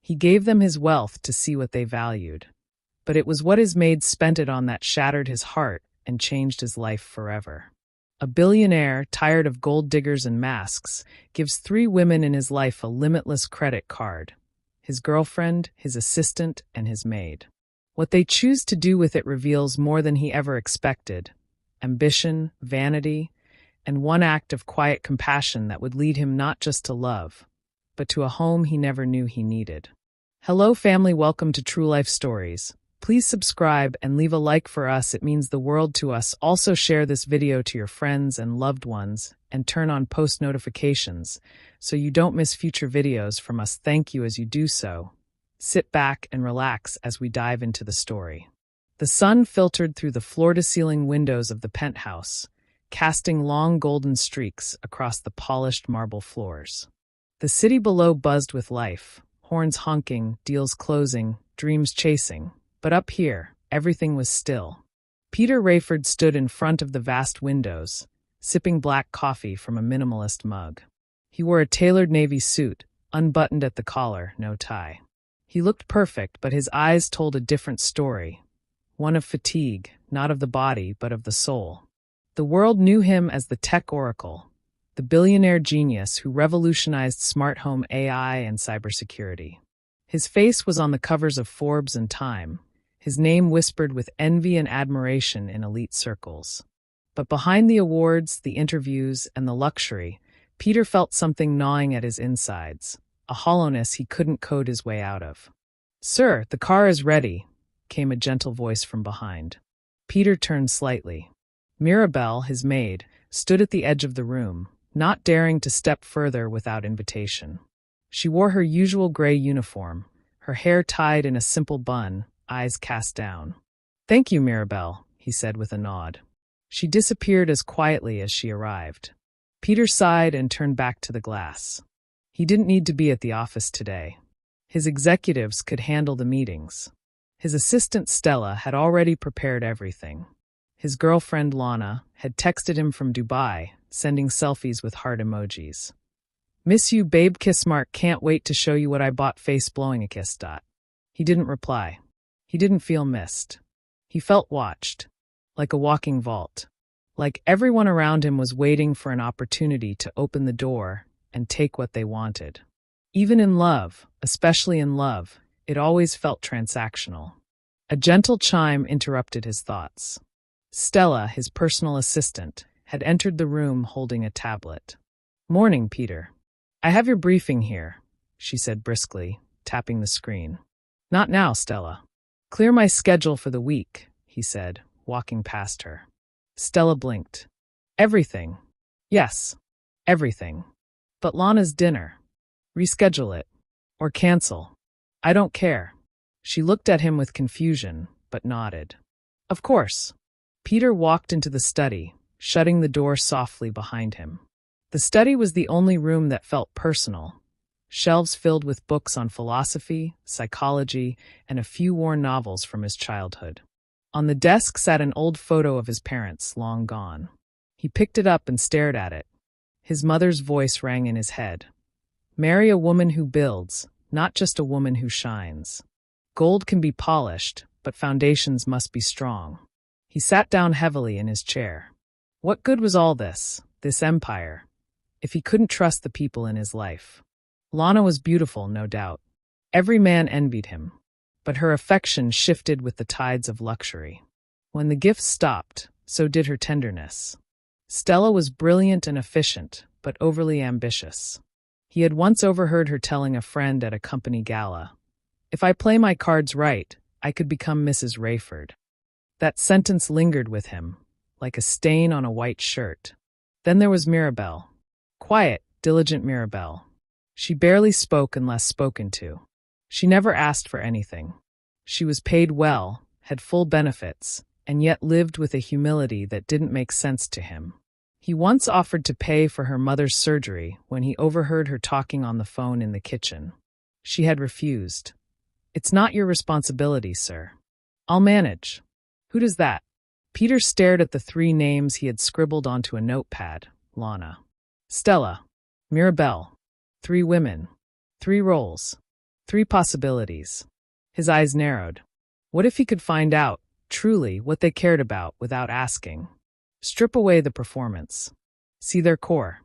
He gave them his wealth to see what they valued. But it was what his maid spent it on that shattered his heart and changed his life forever. A billionaire, tired of gold diggers and masks, gives 3 women in his life a limitless credit card: his girlfriend, his assistant, and his maid. What they choose to do with it reveals more than he ever expected: ambition, vanity, and one act of quiet compassion that would lead him not just to love, but to a home he never knew he needed. Hello family, welcome to True Life Stories. Please subscribe and leave a like for us, it means the world to us. Also share this video to your friends and loved ones and turn on post notifications so you don't miss future videos from us. Thank you as you do so. Sit back and relax as we dive into the story. The sun filtered through the floor-to-ceiling windows of the penthouse, casting long golden streaks across the polished marble floors. The city below buzzed with life, horns honking, deals closing, dreams chasing. But up here, everything was still. Peter Rayford stood in front of the vast windows, sipping black coffee from a minimalist mug. He wore a tailored navy suit, unbuttoned at the collar, no tie. He looked perfect, but his eyes told a different story, one of fatigue, not of the body, but of the soul. The world knew him as the tech oracle, the billionaire genius who revolutionized smart home AI and cybersecurity. His face was on the covers of Forbes and Time, his name whispered with envy and admiration in elite circles. But behind the awards, the interviews, and the luxury, Peter felt something gnawing at his insides, a hollowness he couldn't code his way out of. "Sir, the car is ready," came a gentle voice from behind. Peter turned slightly. Mirabelle, his maid, stood at the edge of the room, not daring to step further without invitation. She wore her usual gray uniform, her hair tied in a simple bun, eyes cast down. "Thank you, Mirabelle," he said with a nod. She disappeared as quietly as she arrived. Peter sighed and turned back to the glass. He didn't need to be at the office today. His executives could handle the meetings. His assistant Stella had already prepared everything. His girlfriend Lana had texted him from Dubai, sending selfies with heart emojis. "Miss you, babe, kiss mark, can't wait to show you what I bought, face blowing a kiss dot." He didn't reply. He didn't feel missed. He felt watched, like a walking vault. Like everyone around him was waiting for an opportunity to open the door and take what they wanted. Even in love, especially in love, it always felt transactional. A gentle chime interrupted his thoughts. Stella, his personal assistant, had entered the room holding a tablet. "Morning, Peter. I have your briefing here," she said briskly, tapping the screen. "Not now, Stella." "Clear my schedule for the week," he said, walking past her. Stella blinked. "Everything." "Yes, everything. But Lana's dinner. Reschedule it. Or cancel. I don't care." She looked at him with confusion, but nodded. "Of course." Peter walked into the study, shutting the door softly behind him. The study was the only room that felt personal. Shelves filled with books on philosophy, psychology, and a few worn novels from his childhood. On the desk sat an old photo of his parents, long gone. He picked it up and stared at it. His mother's voice rang in his head. "Marry a woman who builds, not just a woman who shines. Gold can be polished, but foundations must be strong." He sat down heavily in his chair. What good was all this empire, if he couldn't trust the people in his life? Lana was beautiful, no doubt. Every man envied him. But her affection shifted with the tides of luxury. When the gifts stopped, so did her tenderness. Stella was brilliant and efficient, but overly ambitious. He had once overheard her telling a friend at a company gala, "If I play my cards right, I could become Mrs. Rayford." That sentence lingered with him, like a stain on a white shirt. Then there was Mirabelle. Quiet, diligent Mirabelle. She barely spoke unless spoken to. She never asked for anything. She was paid well, had full benefits, and yet lived with a humility that didn't make sense to him. He once offered to pay for her mother's surgery when he overheard her talking on the phone in the kitchen. She had refused. "It's not your responsibility, sir. I'll manage." "Who does that?" Peter stared at the 3 names he had scribbled onto a notepad. Lana. Stella. Mirabelle. 3 women. 3 roles. 3 possibilities. His eyes narrowed. What if he could find out, truly, what they cared about without asking? Strip away the performance. See their core.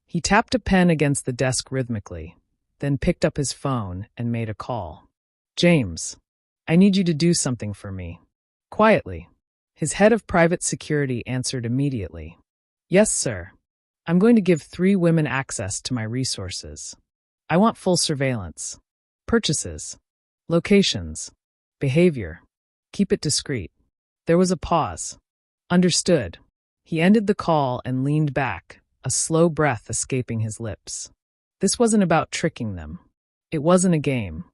He tapped a pen against the desk rhythmically, then picked up his phone and made a call. James, I need you to do something for me. Quietly. His head of private security answered immediately. Yes, sir. I'm going to give 3 women access to my resources. I want full surveillance. Purchases. Locations. Behavior. Keep it discreet. There was a pause. Understood. He ended the call and leaned back, a slow breath escaping his lips. This wasn't about tricking them. It wasn't a game.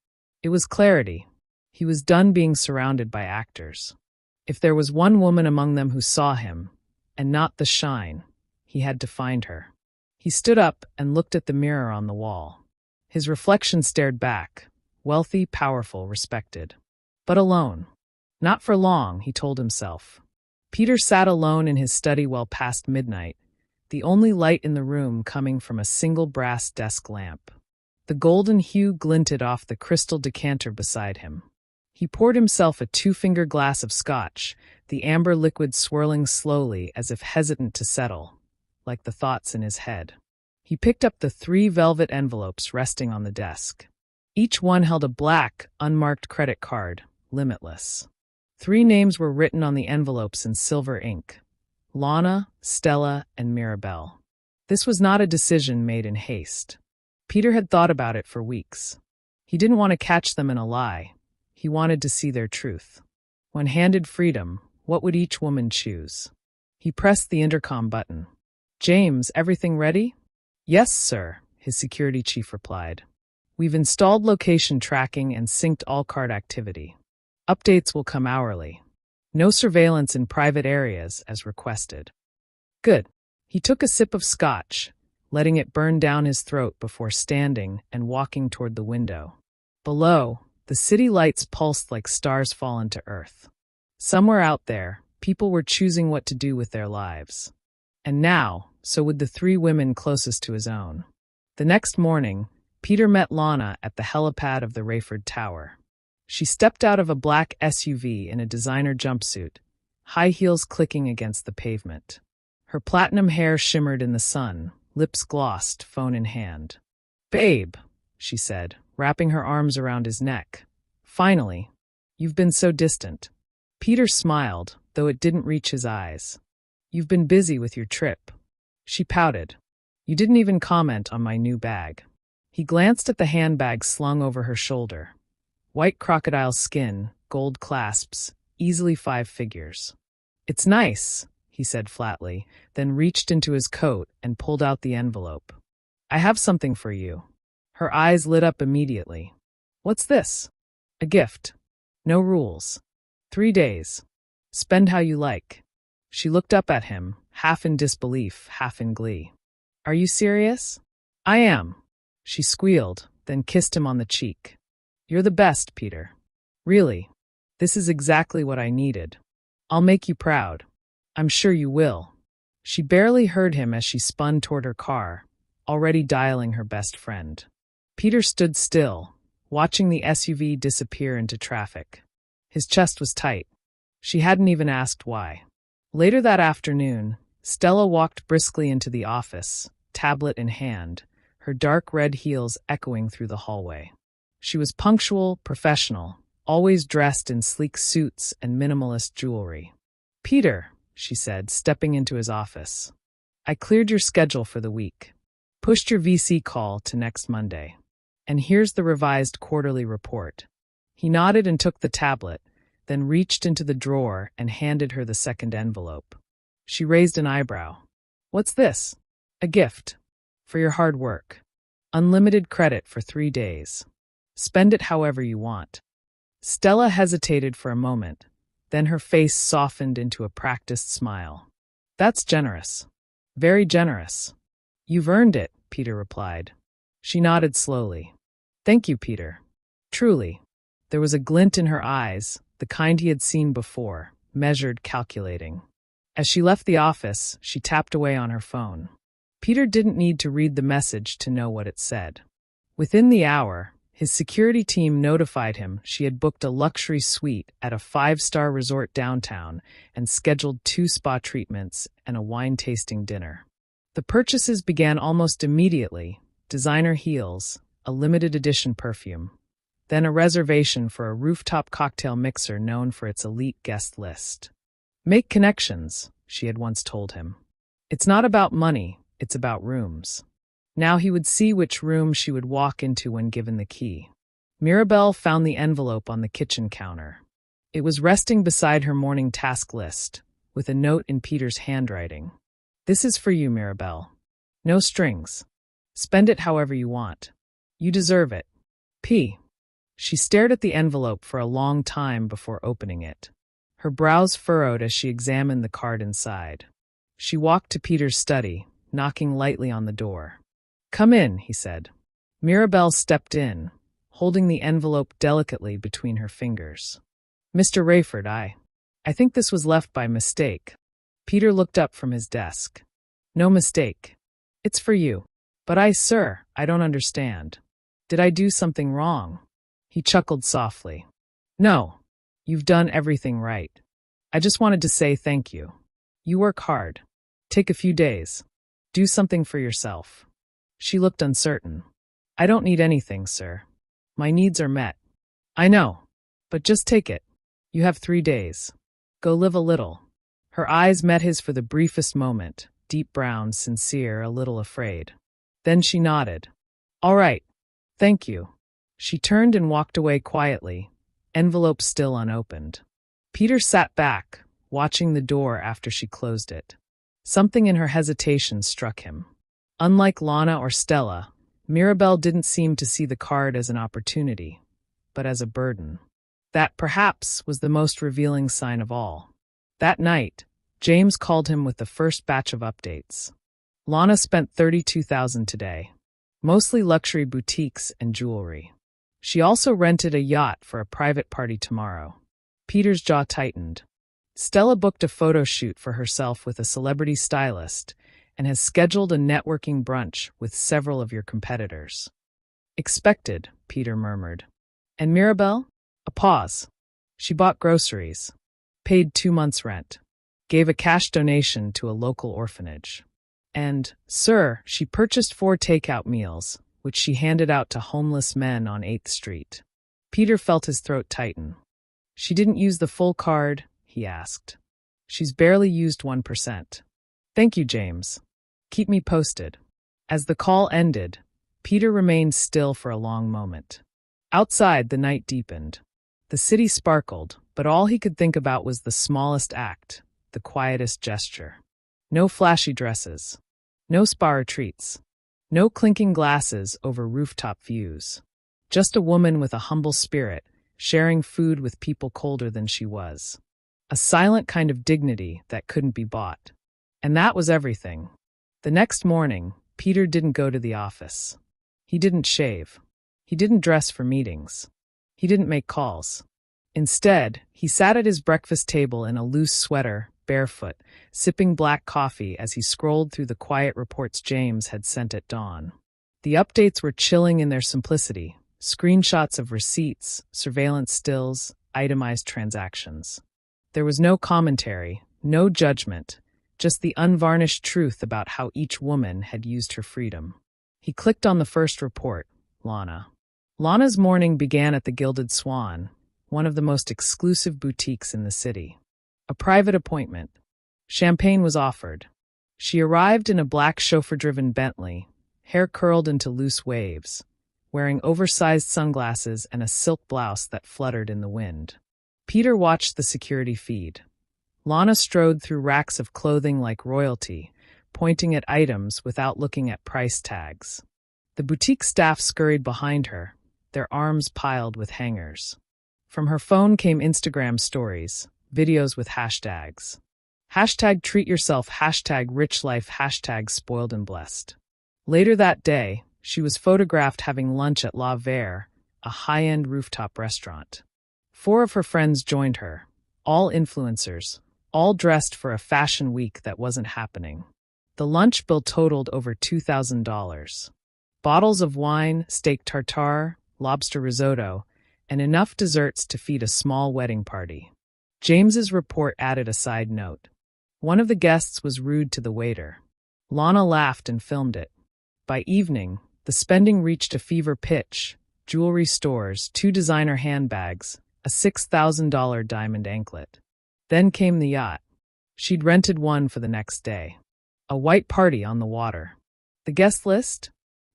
It was clarity. He was done being surrounded by actors. If there was one woman among them who saw him, and not the shine, he had to find her. He stood up and looked at the mirror on the wall. His reflection stared back, wealthy, powerful, respected. But alone. Not for long, he told himself. Peter sat alone in his study well past midnight, the only light in the room coming from a single brass desk lamp. The golden hue glinted off the crystal decanter beside him. He poured himself a 2-finger glass of scotch, the amber liquid swirling slowly as if hesitant to settle, like the thoughts in his head. He picked up the 3 velvet envelopes resting on the desk. Each one held a black, unmarked credit card, limitless. 3 names were written on the envelopes in silver ink: Lana, Stella, and Mirabelle. This was not a decision made in haste. Peter had thought about it for weeks. He didn't want to catch them in a lie. He wanted to see their truth. When handed freedom, what would each woman choose? He pressed the intercom button. James, everything ready? Yes, sir, his security chief replied. We've installed location tracking and synced all card activity. Updates will come hourly. No surveillance in private areas as requested. Good. He took a sip of scotch, letting it burn down his throat before standing and walking toward the window. Below, the city lights pulsed like stars fallen to earth. Somewhere out there, people were choosing what to do with their lives. And now, so would the 3 women closest to his own. The next morning, Peter met Lana at the helipad of the Rayford Tower. She stepped out of a black SUV in a designer jumpsuit, high heels clicking against the pavement. Her platinum hair shimmered in the sun, lips glossed, phone in hand. Babe, she said, wrapping her arms around his neck. Finally. You've been so distant. Peter smiled, though it didn't reach his eyes. You've been busy with your trip. She pouted. You didn't even comment on my new bag. He glanced at the handbag slung over her shoulder. White crocodile skin, gold clasps, easily 5 figures. It's nice, he said flatly, then reached into his coat and pulled out the envelope. I have something for you. Her eyes lit up immediately. What's this? A gift. No rules. 3 days. Spend how you like. She looked up at him, half in disbelief, half in glee. Are you serious? I am. She squealed, then kissed him on the cheek. You're the best, Peter. Really. This is exactly what I needed. I'll make you proud. I'm sure you will. She barely heard him as she spun toward her car, already dialing her best friend. Peter stood still, watching the SUV disappear into traffic. His chest was tight. She hadn't even asked why. Later that afternoon, Stella walked briskly into the office, tablet in hand, her dark red heels echoing through the hallway. She was punctual, professional, always dressed in sleek suits and minimalist jewelry. Peter, she said, stepping into his office. I cleared your schedule for the week. Pushed your VC call to next Monday. And here's the revised quarterly report. He nodded and took the tablet, then reached into the drawer and handed her the second envelope. She raised an eyebrow. What's this? A gift. For your hard work. Unlimited credit for 3 days. Spend it however you want. Stella hesitated for a moment, then her face softened into a practiced smile. That's generous. Very generous. You've earned it, Peter replied. She nodded slowly. Thank you, Peter. Truly. There was a glint in her eyes, the kind he had seen before, measured, calculating. As she left the office, she tapped away on her phone. Peter didn't need to read the message to know what it said. Within the hour, His security team notified him she had booked a luxury suite at a 5-star resort downtown and scheduled 2 spa treatments and a wine-tasting dinner. The purchases began almost immediately: designer heels, a limited edition perfume, then a reservation for a rooftop cocktail mixer known for its elite guest list. "Make connections," she had once told him. "It's not about money, it's about rooms." Now he would see which room she would walk into when given the key. Mirabelle found the envelope on the kitchen counter. It was resting beside her morning task list, with a note in Peter's handwriting. "This is for you, Mirabelle. No strings. Spend it however you want. You deserve it. P." She stared at the envelope for a long time before opening it. Her brows furrowed as she examined the card inside. She walked to Peter's study, knocking lightly on the door. "Come in," he said. Mirabelle stepped in, holding the envelope delicately between her fingers. "Mr. Rayford, I think this was left by mistake." Peter looked up from his desk. "No mistake. It's for you." "But sir, I don't understand. Did I do something wrong?" He chuckled softly. "No, you've done everything right. I just wanted to say thank you. You work hard. Take a few days. Do something for yourself." She looked uncertain. "I don't need anything, sir. My needs are met." "I know. But just take it. You have 3 days. Go live a little." Her eyes met his for the briefest moment, deep brown, sincere, a little afraid. Then she nodded. "All right. Thank you." She turned and walked away quietly, envelope still unopened. Peter sat back, watching the door after she closed it. Something in her hesitation struck him. Unlike Lana or Stella, Mirabelle didn't seem to see the card as an opportunity, but as a burden. That, perhaps, was the most revealing sign of all. That night, James called him with the first batch of updates. Lana spent $32,000 today, mostly luxury boutiques and jewelry. She also rented a yacht for a private party tomorrow. Peter's jaw tightened. Stella booked a photo shoot for herself with a celebrity stylist and has scheduled a networking brunch with several of your competitors. "Expected," Peter murmured. "And Mirabelle?" A pause. "She bought groceries, paid 2 months' rent, gave a cash donation to a local orphanage. And, sir, she purchased 4 takeout meals, which she handed out to homeless men on 8th Street. Peter felt his throat tighten. "She didn't use the full card?" he asked. "She's barely used 1%. "Thank you, James. Keep me posted." As the call ended, Peter remained still for a long moment. Outside, the night deepened. The city sparkled, but all he could think about was the smallest act, the quietest gesture. No flashy dresses. No spa retreats. No clinking glasses over rooftop views. Just a woman with a humble spirit, sharing food with people colder than she was. A silent kind of dignity that couldn't be bought. And that was everything. The next morning, Peter didn't go to the office. He didn't shave. He didn't dress for meetings. He didn't make calls. Instead, he sat at his breakfast table in a loose sweater, barefoot, sipping black coffee as he scrolled through the quiet reports James had sent at dawn. The updates were chilling in their simplicity: screenshots of receipts, surveillance stills, itemized transactions. There was no commentary, no judgment, just the unvarnished truth about how each woman had used her freedom. He clicked on the first report, Lana. Lana's morning began at the Gilded Swan, one of the most exclusive boutiques in the city. A private appointment. Champagne was offered. She arrived in a black chauffeur-driven Bentley, hair curled into loose waves, wearing oversized sunglasses and a silk blouse that fluttered in the wind. Peter watched the security feed. Lana strode through racks of clothing like royalty, pointing at items without looking at price tags. The boutique staff scurried behind her, their arms piled with hangers. From her phone came Instagram stories, videos with hashtags. Hashtag treat yourself, hashtag rich life, hashtag spoiled and blessed. Later that day, she was photographed having lunch at La Verre, a high-end rooftop restaurant. 4 of her friends joined her, all influencers, all dressed for a fashion week that wasn't happening. The lunch bill totaled over $2,000. Bottles of wine, steak tartare, lobster risotto, and enough desserts to feed a small wedding party. James's report added a side note. One of the guests was rude to the waiter. Lana laughed and filmed it. By evening, the spending reached a fever pitch: jewelry stores, 2 designer handbags, a $6,000 diamond anklet. Then came the yacht. She'd rented one for the next day. A white party on the water. The guest list?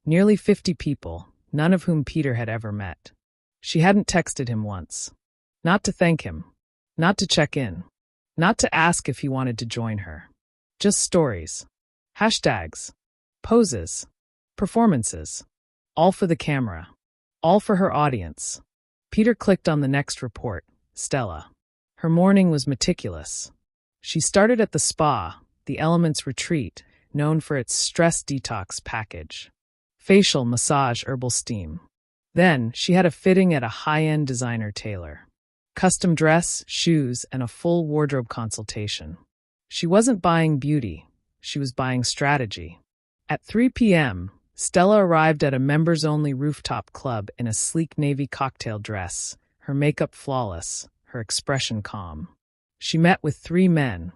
Nearly 50 people, none of whom Peter had ever met. She hadn't texted him once. Not to thank him. Not to check in. Not to ask if he wanted to join her. Just stories. Hashtags. Poses. Performances. All for the camera. All for her audience. Peter clicked on the next report, Stella. Her morning was meticulous. She started at the spa, the Elements Retreat, known for its stress detox package. Facial, massage, herbal steam. Then, she had a fitting at a high-end designer tailor. Custom dress, shoes, and a full wardrobe consultation. She wasn't buying beauty. She was buying strategy. At 3 p.m., Stella arrived at a members-only rooftop club in a sleek navy cocktail dress, her makeup flawless, her expression calm. She met with 3 men,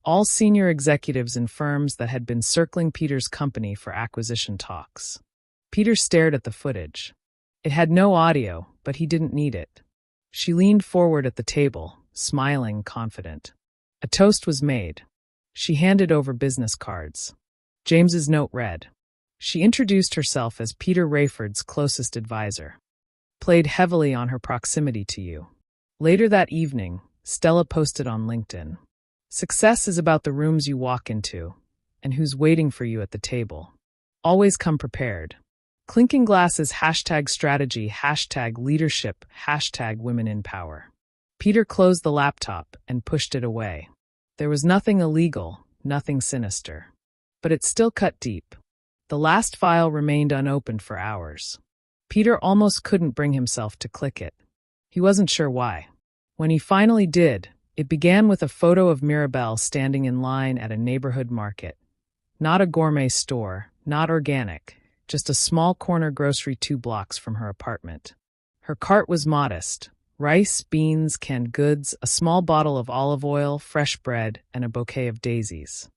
all senior executives in firms that had been circling Peter's company for acquisition talks. Peter stared at the footage. It had no audio, but he didn't need it. She leaned forward at the table, smiling, confident. A toast was made. She handed over business cards. James's note read. She introduced herself as Peter Rayford's closest advisor. Played heavily on her proximity to you. Later that evening, Stella posted on LinkedIn. Success is about the rooms you walk into, and who's waiting for you at the table. Always come prepared. Clinking glasses, #strategy, #leadership, #women in power. Peter closed the laptop and pushed it away. There was nothing illegal, nothing sinister. But it still cut deep. The last file remained unopened for hours. Peter almost couldn't bring himself to click it. He wasn't sure why. When he finally did, it began with a photo of Mirabelle standing in line at a neighborhood market. Not a gourmet store, not organic, just a small corner grocery 2 blocks from her apartment. Her cart was modest: rice, beans, canned goods, a small bottle of olive oil, fresh bread, and a bouquet of daisies.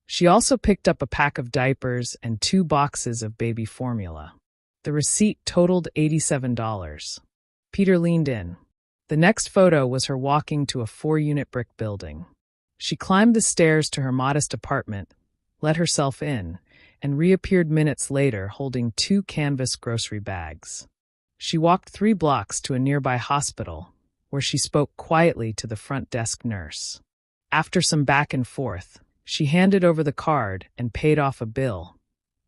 She also picked up a pack of diapers and 2 boxes of baby formula. The receipt totaled $87. Peter leaned in. The next photo was her walking to a 4-unit brick building. She climbed the stairs to her modest apartment, let herself in, and reappeared minutes later holding 2 canvas grocery bags. She walked 3 blocks to a nearby hospital, where she spoke quietly to the front desk nurse. After some back and forth, she handed over the card and paid off a bill.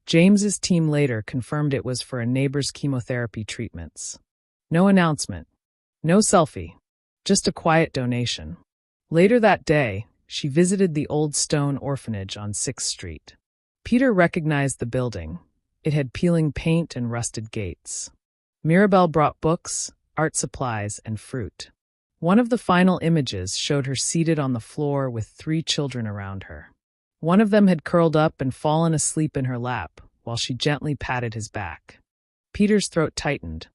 James's team later confirmed it was for a neighbor's chemotherapy treatments. No announcement. No selfie. Just a quiet donation. Later that day, she visited the old stone orphanage on 6th Street. Peter recognized the building. It had peeling paint and rusted gates. Mirabelle brought books, art supplies, and fruit. One of the final images showed her seated on the floor with 3 children around her. One of them had curled up and fallen asleep in her lap while she gently patted his back. Peter's throat tightened.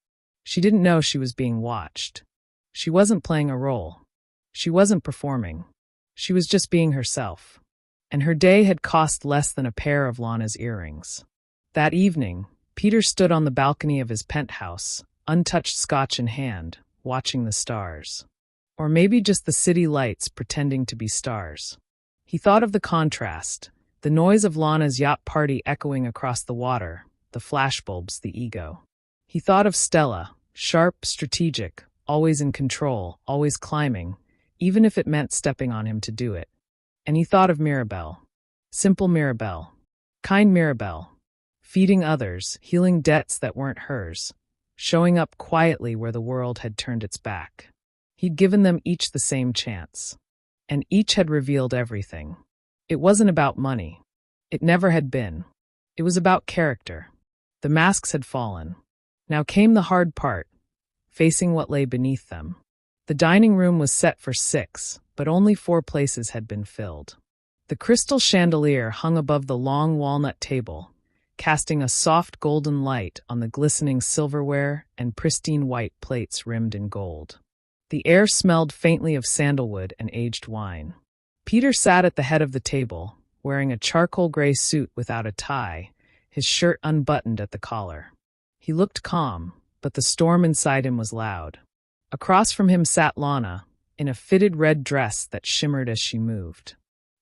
She didn't know she was being watched. She wasn't playing a role. She wasn't performing. She was just being herself. And her day had cost less than a pair of Lana's earrings. That evening, Peter stood on the balcony of his penthouse, untouched scotch in hand, watching the stars. Or maybe just the city lights pretending to be stars. He thought of the contrast, the noise of Lana's yacht party echoing across the water, the flashbulbs, the ego. He thought of Stella, sharp, strategic, always in control, always climbing, even if it meant stepping on him to do it. And he thought of Mirabelle. Simple Mirabelle. Kind Mirabelle. Feeding others, healing debts that weren't hers, showing up quietly where the world had turned its back. He'd given them each the same chance. And each had revealed everything. It wasn't about money. It never had been. It was about character. The masks had fallen. Now came the hard part, facing what lay beneath them. The dining room was set for 6, but only 4 places had been filled. The crystal chandelier hung above the long walnut table, casting a soft golden light on the glistening silverware and pristine white plates rimmed in gold. The air smelled faintly of sandalwood and aged wine. Peter sat at the head of the table, wearing a charcoal gray suit without a tie, his shirt unbuttoned at the collar. He looked calm, but the storm inside him was loud. Across from him sat Lana, in a fitted red dress that shimmered as she moved.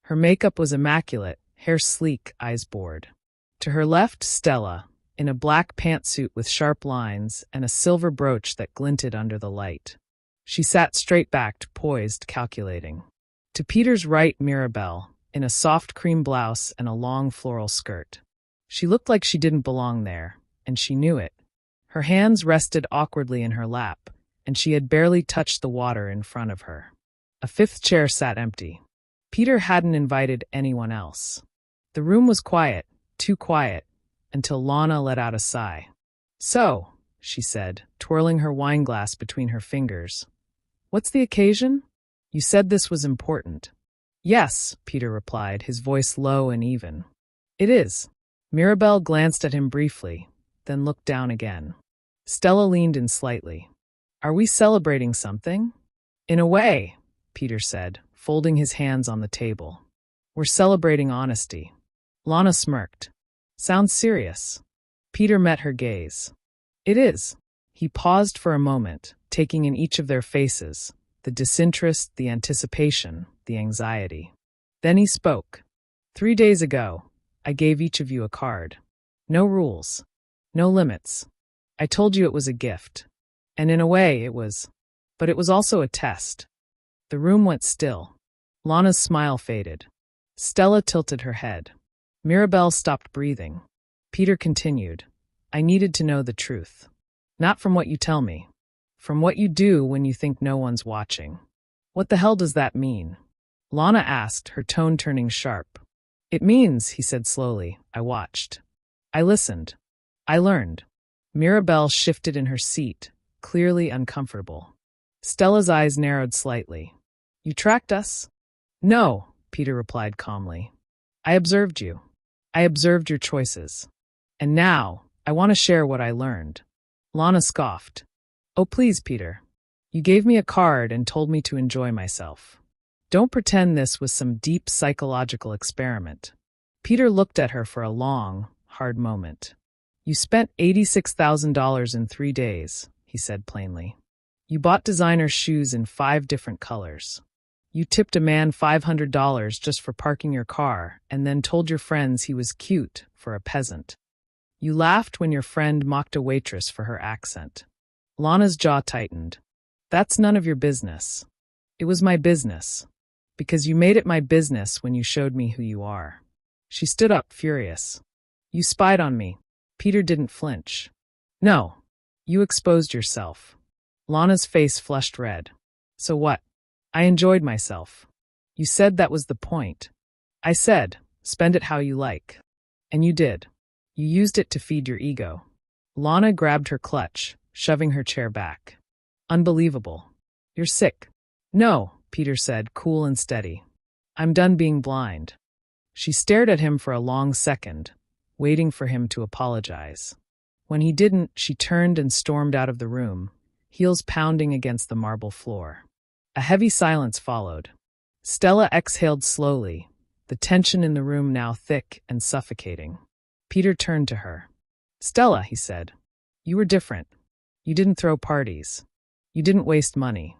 Her makeup was immaculate, hair sleek, eyes bored. To her left, Stella, in a black pantsuit with sharp lines and a silver brooch that glinted under the light. She sat straight-backed, poised, calculating. To Peter's right, Mirabelle, in a soft cream blouse and a long floral skirt. She looked like she didn't belong there, and she knew it. Her hands rested awkwardly in her lap, and she had barely touched the water in front of her. A fifth chair sat empty. Peter hadn't invited anyone else. The room was quiet, too quiet, until Lana let out a sigh. "So," she said, twirling her wineglass between her fingers. "What's the occasion? You said this was important." "Yes," Peter replied, his voice low and even. "It is." Mirabelle glanced at him briefly, then looked down again. Stella leaned in slightly. "Are we celebrating something?" "In a way," Peter said, folding his hands on the table. "We're celebrating honesty." Lana smirked. "Sounds serious." Peter met her gaze. "It is." He paused for a moment, taking in each of their faces, the disinterest, the anticipation, the anxiety. Then he spoke. "3 days ago, I gave each of you a card. No rules. No limits. I told you it was a gift. And in a way, it was. But it was also a test." The room went still. Lana's smile faded. Stella tilted her head. Mirabelle stopped breathing. Peter continued. "I needed to know the truth. Not from what you tell me. From what you do when you think no one's watching." "What the hell does that mean?" Lana asked, her tone turning sharp. "It means," he said slowly, "I watched. I listened. I learned." Mirabelle shifted in her seat, clearly uncomfortable. Stella's eyes narrowed slightly. "You tracked us?" "No," Peter replied calmly. "I observed you. I observed your choices. And now, I want to share what I learned." Lana scoffed. "Oh, please, Peter. You gave me a card and told me to enjoy myself. Don't pretend this was some deep psychological experiment." Peter looked at her for a long, hard moment. "You spent $86,000 in 3 days," he said plainly. "You bought designer shoes in 5 different colors. You tipped a man $500 just for parking your car and then told your friends he was cute for a peasant. You laughed when your friend mocked a waitress for her accent." Lana's jaw tightened. "That's none of your business." "It was my business. Because you made it my business when you showed me who you are." She stood up, furious. "You spied on me." Peter didn't flinch. "No. You exposed yourself." Lana's face flushed red. "So what? I enjoyed myself. You said that was the point." "I said, spend it how you like." "And you did. You used it to feed your ego." Lana grabbed her clutch, shoving her chair back. "Unbelievable. You're sick." "No," Peter said, cool and steady. "I'm done being blind." She stared at him for a long second, waiting for him to apologize. When he didn't, she turned and stormed out of the room, heels pounding against the marble floor. A heavy silence followed. Stella exhaled slowly, the tension in the room now thick and suffocating. Peter turned to her. "Stella," he said, "you were different. You didn't throw parties. You didn't waste money.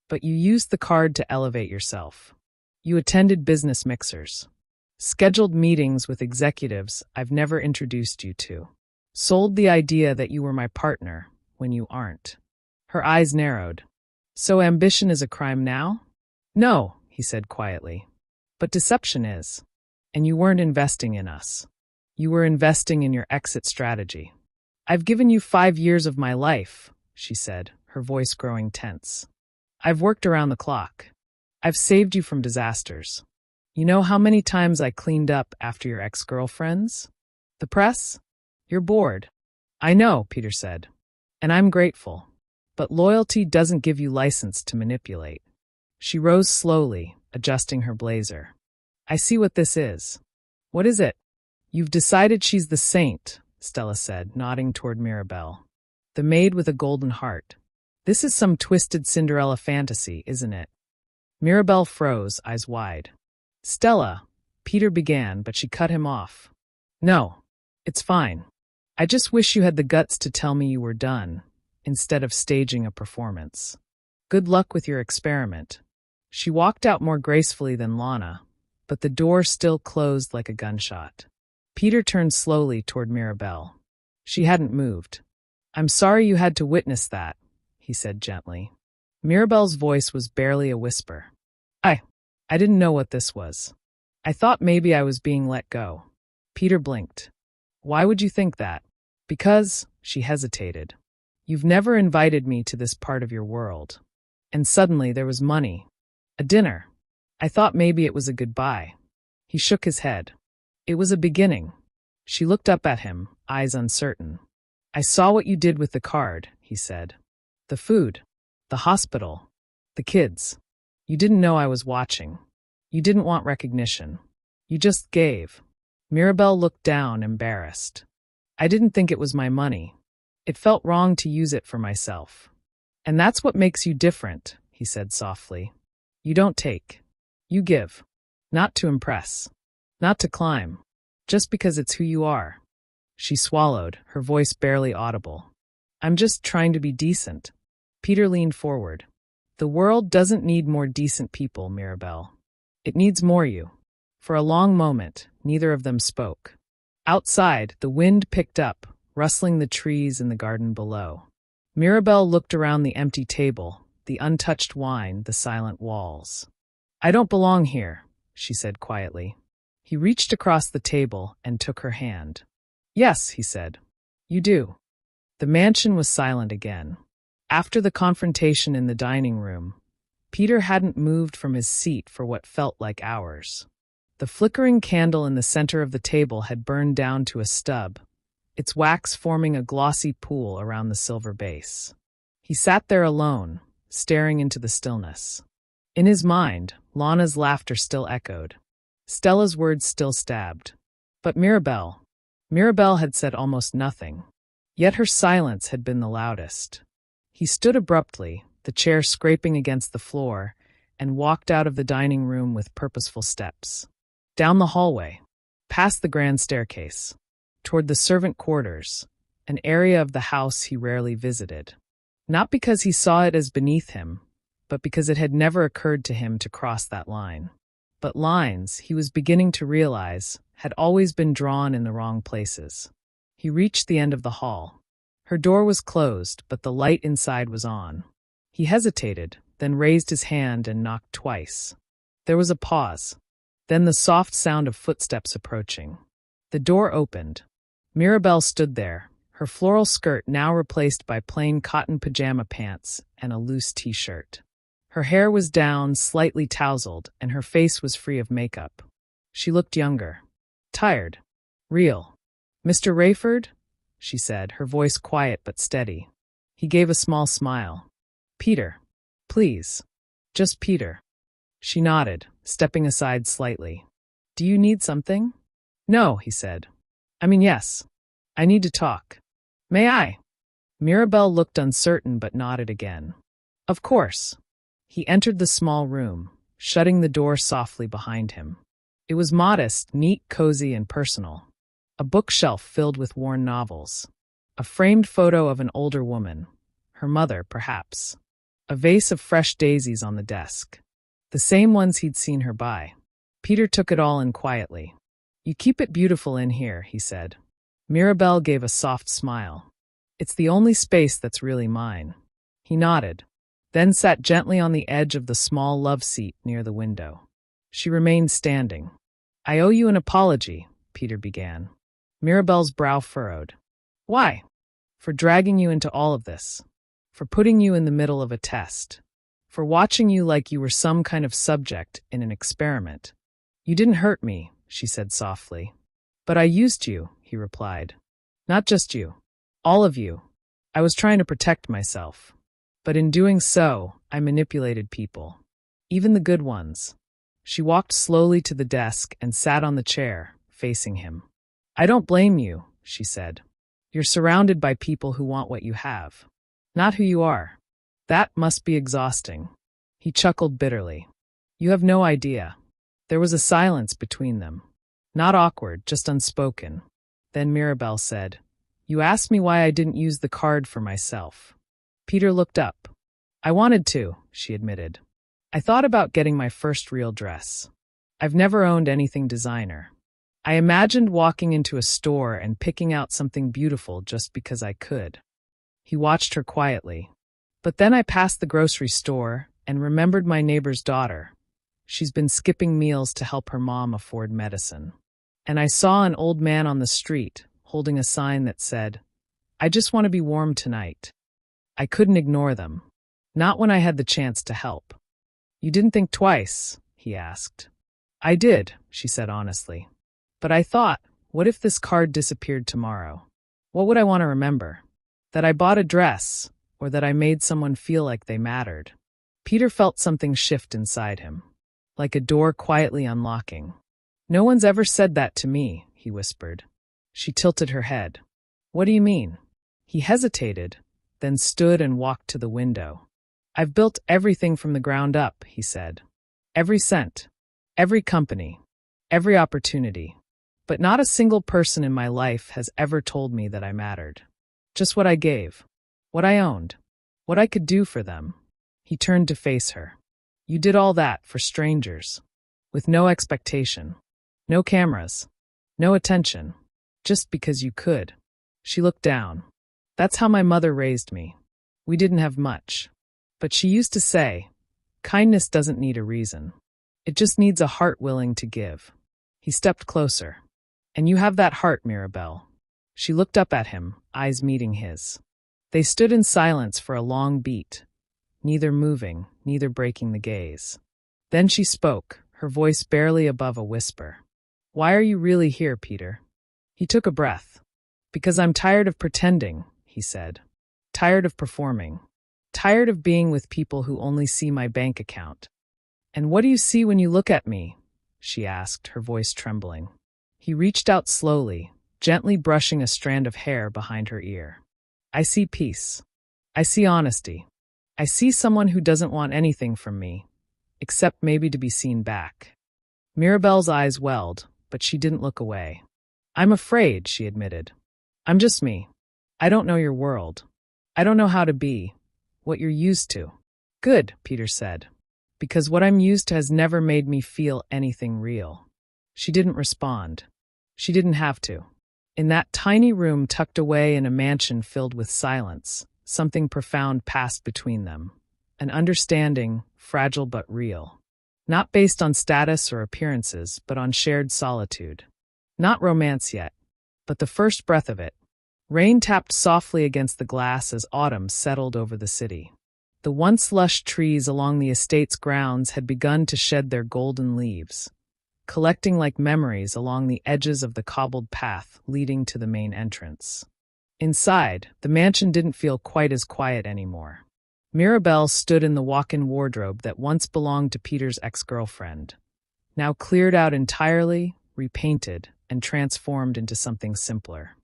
But you used the card to elevate yourself. You attended business mixers. Scheduled meetings with executives I've never introduced you to. Sold the idea that you were my partner when you aren't." Her eyes narrowed. "So ambition is a crime now?" "No," he said quietly. "But deception is. And you weren't investing in us. You were investing in your exit strategy." "I've given you 5 years of my life," she said, her voice growing tense. "I've worked around the clock. I've saved you from disasters. You know how many times I cleaned up after your ex-girlfriends? The press? You're bored." "I know," Peter said. "And I'm grateful. But loyalty doesn't give you license to manipulate." She rose slowly, adjusting her blazer. "I see what this is." "What is it?" You've decided she's the saint, Stella said, nodding toward Mirabelle. The maid with a golden heart. This is some twisted Cinderella fantasy, isn't it? Mirabelle froze, eyes wide. Stella, Peter began, but she cut him off. No, it's fine. I just wish you had the guts to tell me you were done, instead of staging a performance. Good luck with your experiment. She walked out more gracefully than Lana, but the door still closed like a gunshot. Peter turned slowly toward Mirabelle. She hadn't moved. I'm sorry you had to witness that, he said gently. Mirabelle's voice was barely a whisper. I didn't know what this was. I thought maybe I was being let go. Peter blinked. Why would you think that? Because, she hesitated. You've never invited me to this part of your world. And suddenly there was money. A dinner. I thought maybe it was a goodbye. He shook his head. It was a beginning. She looked up at him, eyes uncertain. I saw what you did with the card, he said. The food. The hospital. The kids. You didn't know I was watching. You didn't want recognition. You just gave. Mirabelle looked down, embarrassed. I didn't think it was my money. It felt wrong to use it for myself. And that's what makes you different, he said softly. You don't take. You give. Not to impress. Not to climb. Just because it's who you are. She swallowed, her voice barely audible. I'm just trying to be decent. Peter leaned forward. The world doesn't need more decent people, Mirabelle. It needs more you. For a long moment, neither of them spoke. Outside, the wind picked up, rustling the trees in the garden below. Mirabelle looked around the empty table, the untouched wine, the silent walls. I don't belong here, she said quietly. He reached across the table and took her hand. Yes, he said. You do. The mansion was silent again. After the confrontation in the dining room, Peter hadn't moved from his seat for what felt like hours. The flickering candle in the center of the table had burned down to a stub, its wax forming a glossy pool around the silver base. He sat there alone, staring into the stillness. In his mind, Lana's laughter still echoed. Stella's words still stabbed. But Mirabelle had said almost nothing. Yet her silence had been the loudest. He stood abruptly, the chair scraping against the floor, and walked out of the dining room with purposeful steps. Down the hallway, past the grand staircase, toward the servant quarters, an area of the house he rarely visited. Not because he saw it as beneath him, but because it had never occurred to him to cross that line. But lines, he was beginning to realize, had always been drawn in the wrong places. He reached the end of the hall. Her door was closed, but the light inside was on. He hesitated, then raised his hand and knocked twice. There was a pause. Then the soft sound of footsteps approaching. The door opened. Mirabelle stood there, her floral skirt now replaced by plain cotton pajama pants and a loose t-shirt. Her hair was down, slightly tousled, and her face was free of makeup. She looked younger. Tired. Real. Mr. Rayford? She said, her voice quiet but steady. He gave a small smile. Peter. Please. Just Peter. She nodded, stepping aside slightly. Do you need something? No, he said. I mean, yes. I need to talk. May I? Mirabelle looked uncertain but nodded again. Of course. He entered the small room, shutting the door softly behind him. It was modest, neat, cozy, and personal. A bookshelf filled with worn novels. A framed photo of an older woman. Her mother, perhaps. A vase of fresh daisies on the desk. The same ones he'd seen her buy. Peter took it all in quietly. You keep it beautiful in here, he said. Mirabelle gave a soft smile. It's the only space that's really mine. He nodded, then sat gently on the edge of the small love seat near the window. She remained standing. I owe you an apology, Peter began. Mirabelle's brow furrowed. Why? For dragging you into all of this. For putting you in the middle of a test. For watching you like you were some kind of subject in an experiment. You didn't hurt me, she said softly. But I used you, he replied. Not just you. All of you. I was trying to protect myself. But in doing so, I manipulated people. Even the good ones. She walked slowly to the desk and sat on the chair, facing him. I don't blame you, she said. You're surrounded by people who want what you have, not who you are. That must be exhausting. He chuckled bitterly. You have no idea. There was a silence between them. Not awkward, just unspoken. Then Mirabelle said, You asked me why I didn't use the card for myself. Peter looked up. I wanted to, she admitted. I thought about getting my first real dress. I've never owned anything designer. I imagined walking into a store and picking out something beautiful just because I could. He watched her quietly. But then I passed the grocery store and remembered my neighbor's daughter. She's been skipping meals to help her mom afford medicine. And I saw an old man on the street holding a sign that said, I just want to be warm tonight. I couldn't ignore them. Not when I had the chance to help. You didn't think twice? He asked. I did, she said honestly. But I thought, what if this card disappeared tomorrow? What would I want to remember? That I bought a dress, or that I made someone feel like they mattered? Peter felt something shift inside him, like a door quietly unlocking. No one's ever said that to me, he whispered. She tilted her head. What do you mean? He hesitated, then stood and walked to the window. I've built everything from the ground up, he said. Every cent, every company, every opportunity. But not a single person in my life has ever told me that I mattered. Just what I gave, what I owned, what I could do for them. He turned to face her. You did all that for strangers, with no expectation, no cameras, no attention, just because you could. She looked down. That's how my mother raised me. We didn't have much. But she used to say, kindness doesn't need a reason. It just needs a heart willing to give. He stepped closer. And you have that heart, Mirabelle. She looked up at him, eyes meeting his. They stood in silence for a long beat, neither moving, neither breaking the gaze. Then she spoke, her voice barely above a whisper. Why are you really here, Peter? He took a breath. Because I'm tired of pretending, he said. Tired of performing. Tired of being with people who only see my bank account. And what do you see when you look at me? She asked, her voice trembling. He reached out slowly, gently brushing a strand of hair behind her ear. I see peace. I see honesty. I see someone who doesn't want anything from me, except maybe to be seen back. Mirabelle's eyes welled, but she didn't look away. I'm afraid, she admitted. I'm just me. I don't know your world. I don't know how to be, what you're used to. Good, Peter said, because what I'm used to has never made me feel anything real. She didn't respond. She didn't have to. In that tiny room tucked away in a mansion filled with silence, something profound passed between them. An understanding, fragile but real. Not based on status or appearances, but on shared solitude. Not romance yet, but the first breath of it. Rain tapped softly against the glass as autumn settled over the city. The once lush trees along the estate's grounds had begun to shed their golden leaves, collecting like memories along the edges of the cobbled path leading to the main entrance. Inside, the mansion didn't feel quite as quiet anymore. Mirabelle stood in the walk-in wardrobe that once belonged to Peter's ex-girlfriend, now cleared out entirely, repainted, and transformed into something simpler.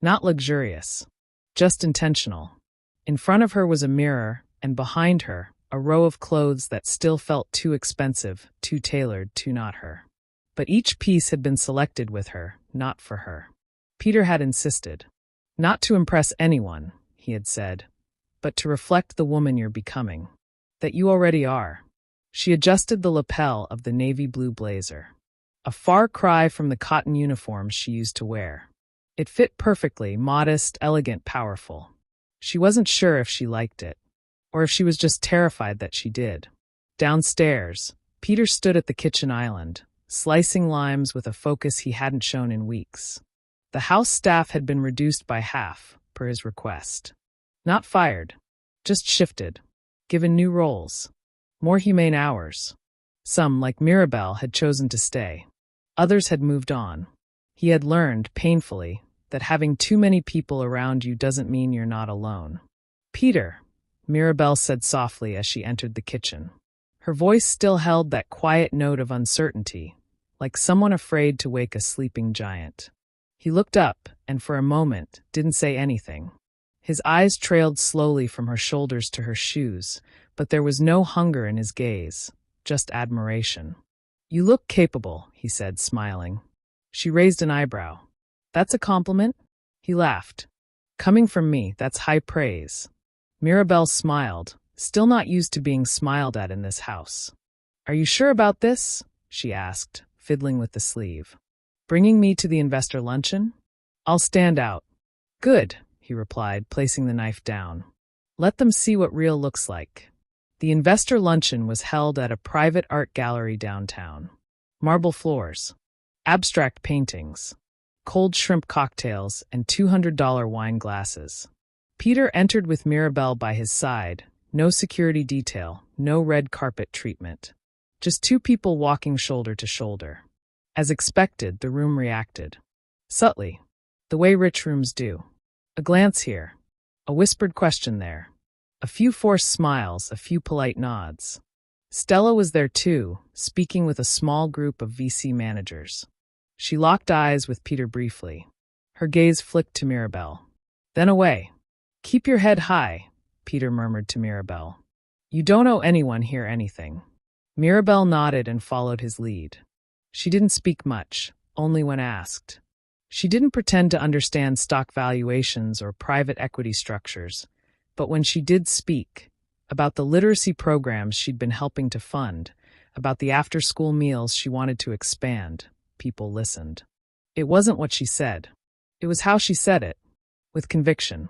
Not luxurious, just intentional. In front of her was a mirror, and behind her, a row of clothes that still felt too expensive, too tailored, too not her. But each piece had been selected with her, not for her. Peter had insisted. Not to impress anyone, he had said, but to reflect the woman you're becoming. That you already are. She adjusted the lapel of the navy blue blazer. A far cry from the cotton uniforms she used to wear. It fit perfectly, modest, elegant, powerful. She wasn't sure if she liked it, or if she was just terrified that she did. Downstairs, Peter stood at the kitchen island, slicing limes with a focus he hadn't shown in weeks. The house staff had been reduced by half, per his request. Not fired, just shifted, given new roles, more humane hours. Some, like Mirabelle, had chosen to stay. Others had moved on. He had learned, painfully, that having too many people around you doesn't mean you're not alone. Peter, Mirabelle said softly as she entered the kitchen. Her voice still held that quiet note of uncertainty, like someone afraid to wake a sleeping giant. He looked up and for a moment didn't say anything. His eyes trailed slowly from her shoulders to her shoes, but there was no hunger in his gaze, just admiration. "You look capable," he said, smiling. She raised an eyebrow. "That's a compliment?" He laughed. "Coming from me, that's high praise." Mirabelle smiled, still not used to being smiled at in this house. "Are you sure about this?" she asked, fiddling with the sleeve. "Bringing me to the investor luncheon? I'll stand out." "Good," he replied, placing the knife down. "Let them see what real looks like." The investor luncheon was held at a private art gallery downtown. Marble floors, abstract paintings, cold shrimp cocktails, and $200 wine glasses. Peter entered with Mirabelle by his side, no security detail, no red carpet treatment. Just two people walking shoulder to shoulder. As expected, the room reacted. Subtly, the way rich rooms do. A glance here, a whispered question there. A few forced smiles, a few polite nods. Stella was there too, speaking with a small group of VC managers. She locked eyes with Peter briefly. Her gaze flicked to Mirabelle. Then away. "Keep your head high," Peter murmured to Mirabelle. "You don't owe anyone here anything." Mirabelle nodded and followed his lead. She didn't speak much, only when asked. She didn't pretend to understand stock valuations or private equity structures, but when she did speak, about the literacy programs she'd been helping to fund, about the after-school meals she wanted to expand, people listened. It wasn't what she said. It was how she said it, with conviction,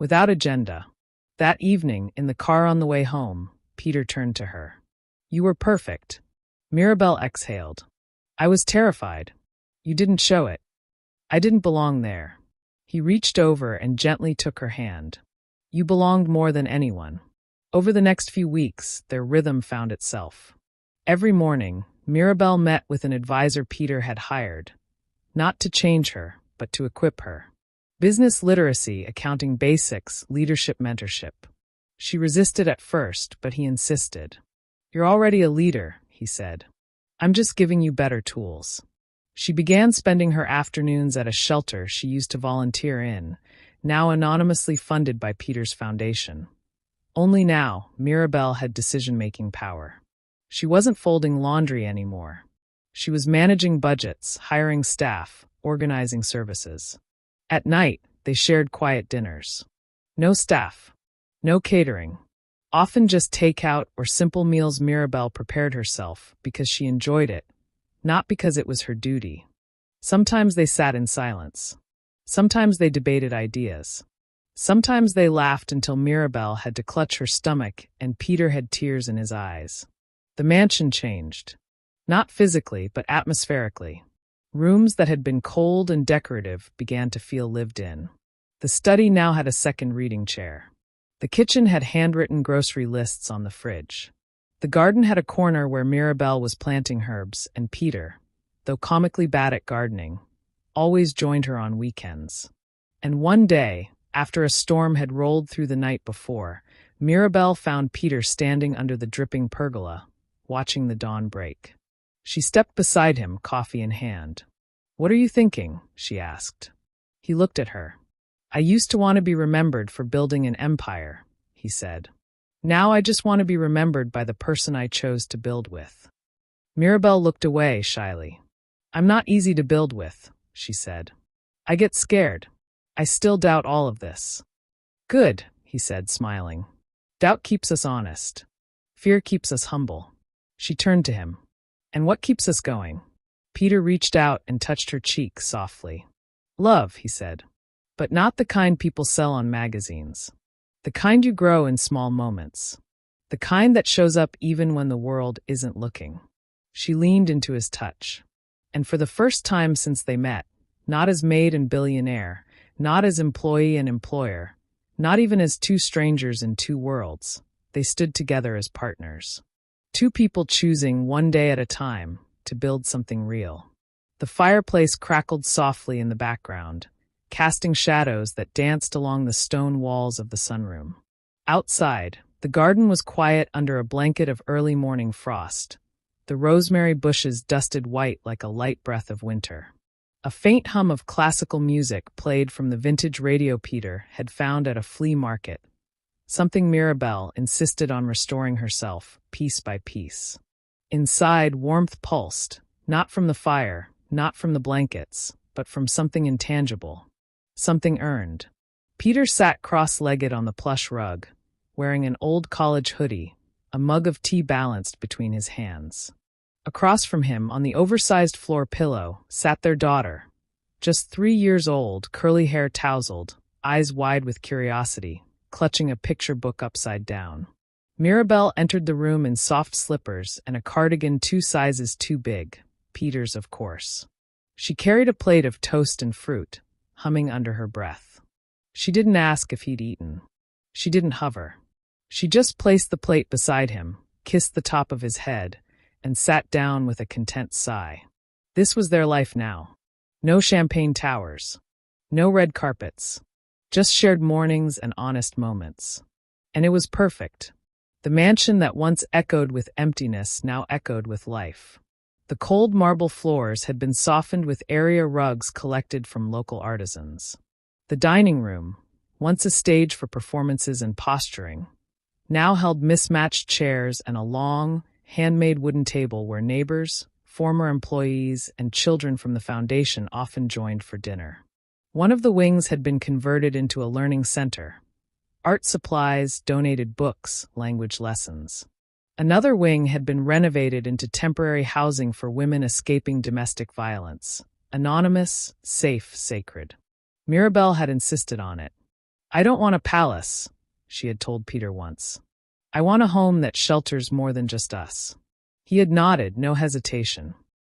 without agenda. That evening, in the car on the way home, Peter turned to her. "You were perfect." Mirabelle exhaled. "I was terrified. You didn't show it. I didn't belong there." He reached over and gently took her hand. "You belonged more than anyone." Over the next few weeks, their rhythm found itself. Every morning, Mirabelle met with an advisor Peter had hired, not to change her, but to equip her. Business literacy, accounting basics, leadership mentorship. She resisted at first, but he insisted. "You're already a leader," he said. "I'm just giving you better tools." She began spending her afternoons at a shelter she used to volunteer in, now anonymously funded by Peter's foundation. Only now, Mirabelle had decision-making power. She wasn't folding laundry anymore. She was managing budgets, hiring staff, organizing services. At night, they shared quiet dinners. No staff. No catering. Often just takeout or simple meals. Mirabelle prepared herself because she enjoyed it, not because it was her duty. Sometimes they sat in silence. Sometimes they debated ideas. Sometimes they laughed until Mirabelle had to clutch her stomach and Peter had tears in his eyes. The mansion changed. Not physically, but atmospherically. Rooms that had been cold and decorative began to feel lived in. The study now had a second reading chair. The kitchen had handwritten grocery lists on the fridge. The garden had a corner where Mirabelle was planting herbs, and Peter, though comically bad at gardening, always joined her on weekends. And one day, after a storm had rolled through the night before, Mirabelle found Peter standing under the dripping pergola, watching the dawn break. She stepped beside him, coffee in hand. "What are you thinking?" she asked. He looked at her. "I used to want to be remembered for building an empire," he said. "Now I just want to be remembered by the person I chose to build with." Mirabelle looked away shyly. "I'm not easy to build with," she said. "I get scared. I still doubt all of this." "Good," he said, smiling. "Doubt keeps us honest. Fear keeps us humble." She turned to him. "And what keeps us going?" Peter reached out and touched her cheek softly. "Love," he said. "But not the kind people sell on magazines. The kind you grow in small moments. The kind that shows up even when the world isn't looking." She leaned into his touch. And for the first time since they met, not as maid and billionaire, not as employee and employer, not even as two strangers in two worlds, they stood together as partners. Two people choosing one day at a time to build something real. The fireplace crackled softly in the background, casting shadows that danced along the stone walls of the sunroom. Outside, the garden was quiet under a blanket of early morning frost. The rosemary bushes dusted white like a light breath of winter. A faint hum of classical music played from the vintage radio Peter had found at a flea market, something Mirabelle insisted on restoring herself, piece by piece. Inside, warmth pulsed, not from the fire, not from the blankets, but from something intangible, something earned. Peter sat cross-legged on the plush rug, wearing an old college hoodie, a mug of tea balanced between his hands. Across from him, on the oversized floor pillow, sat their daughter, just 3 years old, curly hair tousled, eyes wide with curiosity, clutching a picture book upside down. Mirabelle entered the room in soft slippers and a cardigan 2 sizes too big, Peter's of course. She carried a plate of toast and fruit, humming under her breath. She didn't ask if he'd eaten. She didn't hover. She just placed the plate beside him, kissed the top of his head, and sat down with a content sigh. This was their life now. No champagne towers. No red carpets. Just shared mornings and honest moments. And it was perfect. The mansion that once echoed with emptiness now echoed with life. The cold marble floors had been softened with area rugs collected from local artisans. The dining room, once a stage for performances and posturing, now held mismatched chairs and a long, handmade wooden table where neighbors, former employees, and children from the foundation often joined for dinner. One of the wings had been converted into a learning center. Art supplies, donated books, language lessons. Another wing had been renovated into temporary housing for women escaping domestic violence. Anonymous, safe, sacred. Mirabelle had insisted on it. "I don't want a palace," she had told Peter once. "I want a home that shelters more than just us." He had nodded, no hesitation,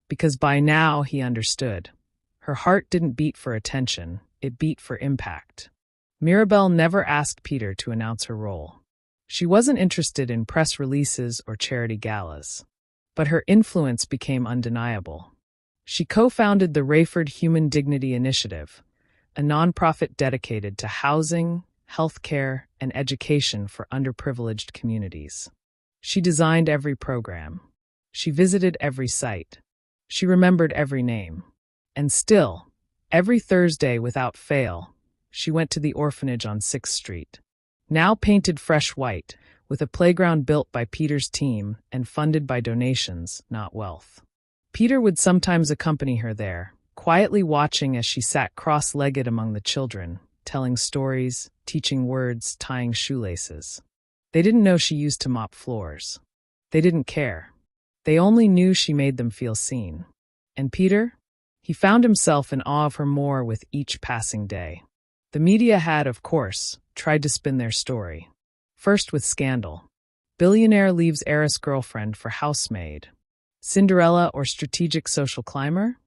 because by now he understood. Her heart didn't beat for attention, it beat for impact. Mirabelle never asked Peter to announce her role. She wasn't interested in press releases or charity galas. But her influence became undeniable. She co-founded the Rayford Human Dignity Initiative, a nonprofit dedicated to housing, healthcare, and education for underprivileged communities. She designed every program. She visited every site. She remembered every name. And still, every Thursday without fail, she went to the orphanage on 6th Street. Now painted fresh white, with a playground built by Peter's team and funded by donations, not wealth. Peter would sometimes accompany her there, quietly watching as she sat cross-legged among the children, telling stories, teaching words, tying shoelaces. They didn't know she used to mop floors. They didn't care. They only knew she made them feel seen. And Peter? He found himself in awe of her more with each passing day. The media had, of course, tried to spin their story. First with scandal. Billionaire leaves heiress girlfriend for housemaid. Cinderella or strategic social climber?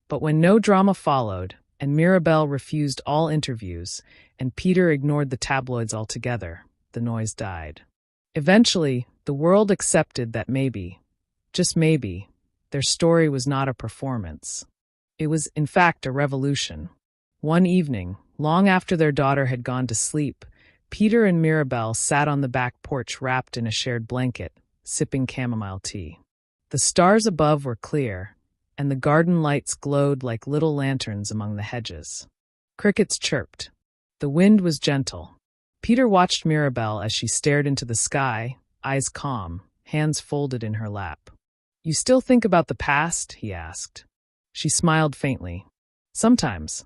But when no drama followed, and Mirabelle refused all interviews, and Peter ignored the tabloids altogether, the noise died. Eventually, the world accepted that maybe, just maybe, their story was not a performance. It was, in fact, a revolution. One evening, long after their daughter had gone to sleep, Peter and Mirabelle sat on the back porch wrapped in a shared blanket, sipping chamomile tea. The stars above were clear, and the garden lights glowed like little lanterns among the hedges. Crickets chirped. The wind was gentle. Peter watched Mirabelle as she stared into the sky, eyes calm, hands folded in her lap. "You still think about the past?" he asked. She smiled faintly. "Sometimes.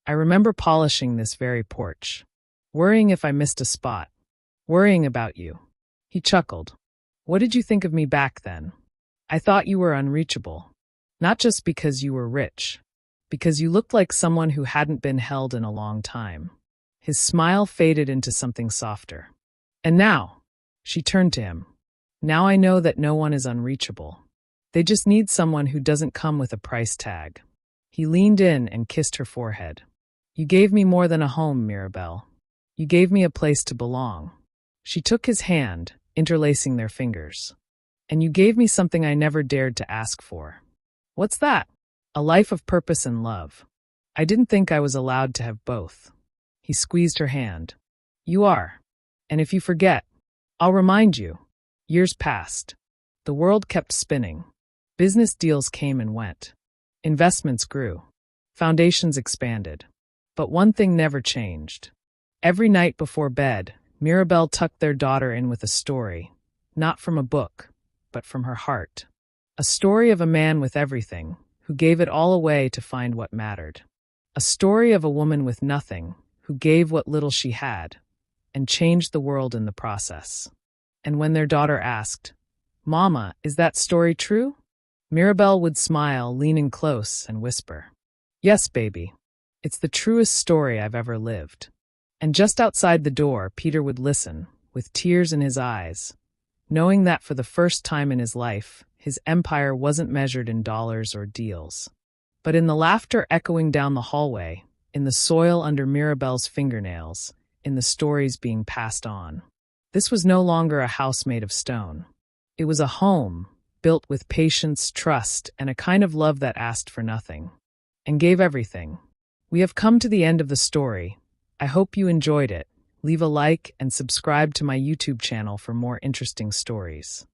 I remember polishing this very porch, worrying if I missed a spot, worrying about you." He chuckled. "What did you think of me back then? I thought you were unreachable. Not just because you were rich, because you looked like someone who hadn't been held in a long time." His smile faded into something softer. "And now," she turned to him, "now I know that no one is unreachable. They just need someone who doesn't come with a price tag." He leaned in and kissed her forehead. "You gave me more than a home, Mirabelle. You gave me a place to belong." She took his hand, interlacing their fingers. "And you gave me something I never dared to ask for." "What's that?" "A life of purpose and love. I didn't think I was allowed to have both." He squeezed her hand. "You are. And if you forget, I'll remind you." Years passed. The world kept spinning. Business deals came and went. Investments grew. Foundations expanded. But one thing never changed. Every night before bed, Mirabelle tucked their daughter in with a story, not from a book, but from her heart. A story of a man with everything, who gave it all away to find what mattered. A story of a woman with nothing, who gave what little she had, and changed the world in the process. And when their daughter asked, "Mama, is that story true?" Mirabelle would smile, lean in close, and whisper, "Yes, baby. It's the truest story I've ever lived." And just outside the door, Peter would listen, with tears in his eyes, knowing that for the first time in his life, his empire wasn't measured in dollars or deals, but in the laughter echoing down the hallway, in the soil under Mirabelle's fingernails, in the stories being passed on. This was no longer a house made of stone. It was a home, built with patience, trust, and a kind of love that asked for nothing, and gave everything. We have come to the end of the story. I hope you enjoyed it. Leave a like and subscribe to my YouTube channel for more interesting stories.